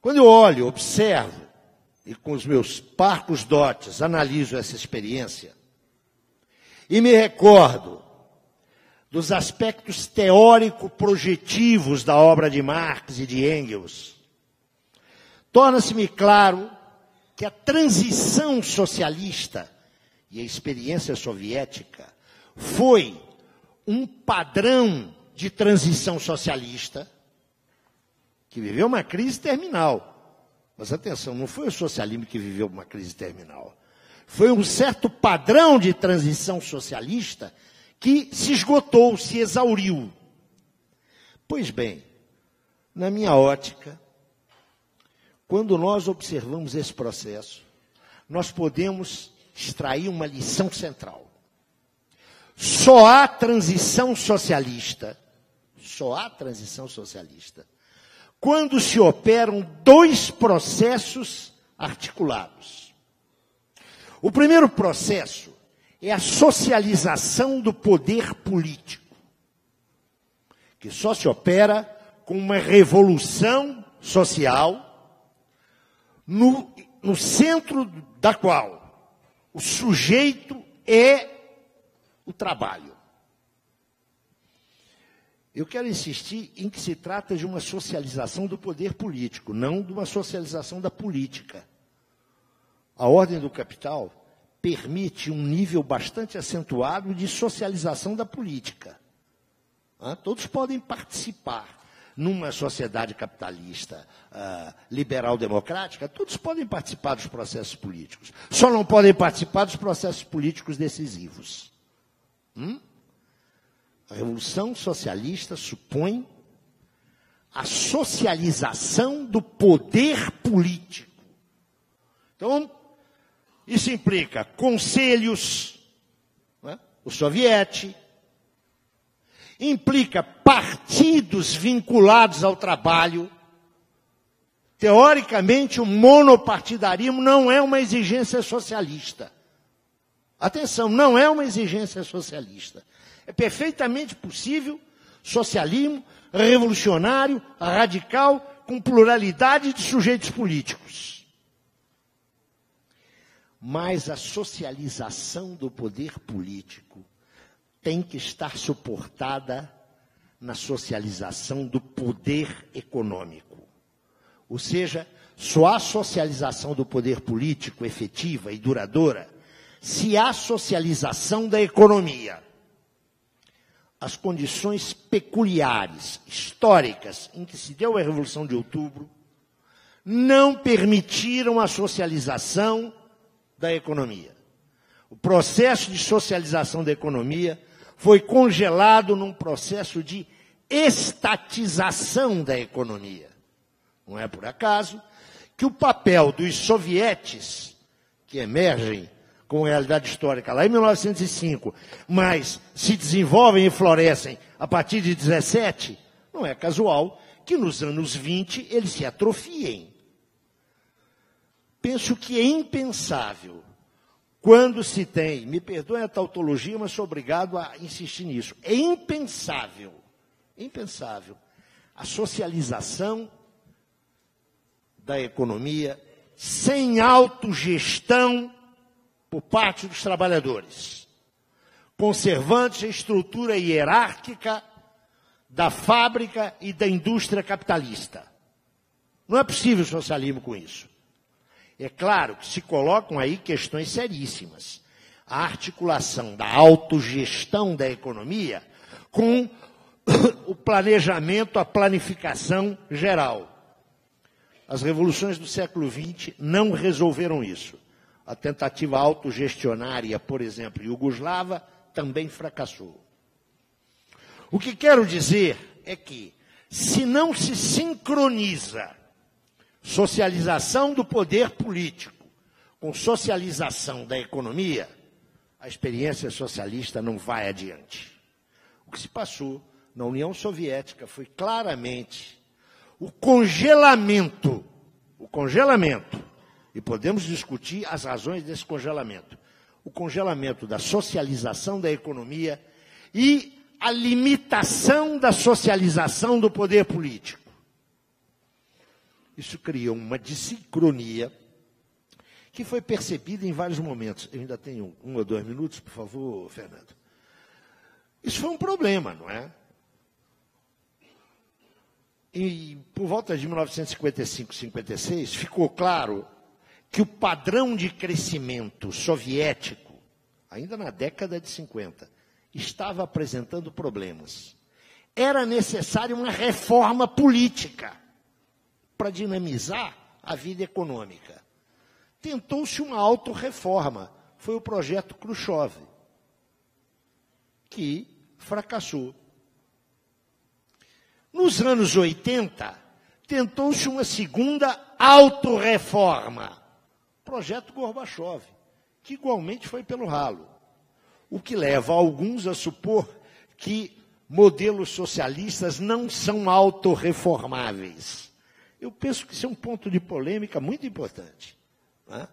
Quando eu olho, observo, e com os meus parcos dotes analiso essa experiência, e me recordo dos aspectos teórico-projetivos da obra de Marx e de Engels, torna-se-me claro que a transição socialista e a experiência soviética foi um padrão de transição socialista que viveu uma crise terminal. Mas atenção, não foi o socialismo que viveu uma crise terminal. Foi um certo padrão de transição socialista que se esgotou, se exauriu. Pois bem, na minha ótica, quando nós observamos esse processo, nós podemos extrair uma lição central. Só há transição socialista, quando se operam dois processos articulados. O primeiro processo é a socialização do poder político, que só se opera com uma revolução social no centro da qual o sujeito é o trabalho. Eu quero insistir em que se trata de uma socialização do poder político, não de uma socialização da política. A ordem do capital permite um nível bastante acentuado de socialização da política. Todos podem participar. Numa sociedade capitalista liberal-democrática, todos podem participar dos processos políticos. Só não podem participar dos processos políticos decisivos. A Revolução Socialista supõe a socialização do poder político. Então, isso implica conselhos, o soviete, implica partidos vinculados ao trabalho. Teoricamente, o monopartidarismo não é uma exigência socialista. Atenção, não é uma exigência socialista. É perfeitamente possível socialismo revolucionário, radical, com pluralidade de sujeitos políticos. Mas a socialização do poder político tem que estar suportada na socialização do poder econômico. Ou seja, só há socialização do poder político efetiva e duradoura se há socialização da economia. As condições peculiares, históricas, em que se deu a Revolução de Outubro, não permitiram a socialização da economia. O processo de socialização da economia foi congelado num processo de estatização da economia. Não é por acaso que o papel dos sovietes, que emergem com realidade histórica lá em 1905, mas se desenvolvem e florescem a partir de 17, não é casual que nos anos 20 eles se atrofiem. Penso que é impensável, quando se tem, me perdoem a tautologia, mas sou obrigado a insistir nisso, é impensável a socialização da economia sem autogestão por parte dos trabalhadores, conservando a estrutura hierárquica da fábrica e da indústria capitalista. Não é possível socialismo com isso. É claro que se colocam aí questões seríssimas. A articulação da autogestão da economia com o planejamento, a planificação geral. As revoluções do século XX não resolveram isso. A tentativa autogestionária, por exemplo, iugoslava, também fracassou. O que quero dizer é que, se não se sincroniza socialização do poder político com socialização da economia, a experiência socialista não vai adiante. O que se passou na União Soviética foi claramente o congelamento, e podemos discutir as razões desse congelamento, o congelamento da socialização da economia e a limitação da socialização do poder político. Isso criou uma dissincronia que foi percebida em vários momentos. Eu ainda tenho 1 ou 2 minutos, por favor, Fernando. Isso foi um problema, não é? E por volta de 1955, 56, ficou claro que o padrão de crescimento soviético, ainda na década de 50, estava apresentando problemas. Era necessária uma reforma política para dinamizar a vida econômica. Tentou-se uma autorreforma, foi o projeto Khrushchev, que fracassou. Nos anos 80, tentou-se uma segunda autorreforma, projeto Gorbachev, que igualmente foi pelo ralo, o que leva alguns a supor que modelos socialistas não são autorreformáveis. Eu penso que isso é um ponto de polêmica muito importante, né?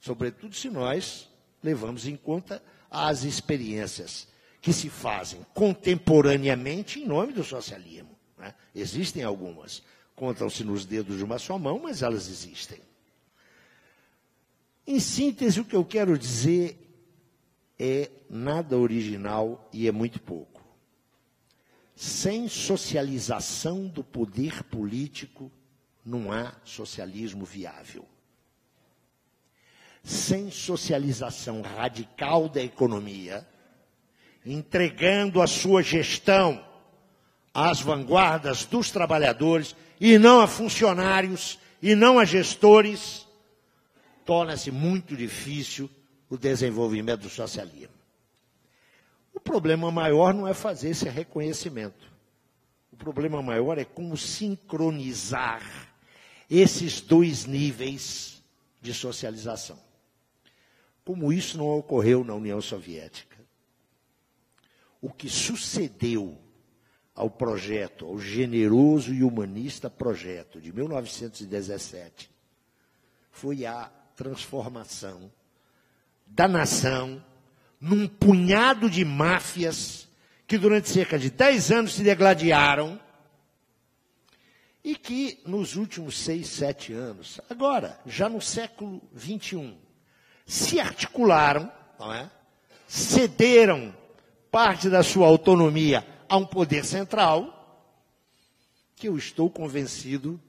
Sobretudo se nós levamos em conta as experiências que se fazem contemporaneamente em nome do socialismo, né? Existem algumas, contam-se nos dedos de uma só mão, mas elas existem. Em síntese, o que eu quero dizer é nada original e é muito pouco. Sem socialização do poder político, não há socialismo viável. Sem socialização radical da economia, entregando a sua gestão às vanguardas dos trabalhadores, e não a funcionários, e não a gestores, torna-se muito difícil o desenvolvimento do socialismo. O problema maior não é fazer esse reconhecimento. O problema maior é como sincronizar esses 2 níveis de socialização. Como isso não ocorreu na União Soviética. O que sucedeu ao projeto, ao generoso e humanista projeto de 1917, foi a transformação da nação num punhado de máfias que durante cerca de 10 anos se degladiaram e que nos últimos 6, 7 anos, agora, já no século XXI, se articularam, não é? Cederam parte da sua autonomia a um poder central, que eu estou convencido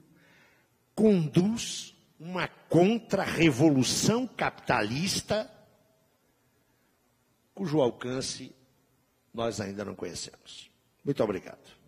conduz uma contra-revolução capitalista cujo alcance nós ainda não conhecemos. Muito obrigado.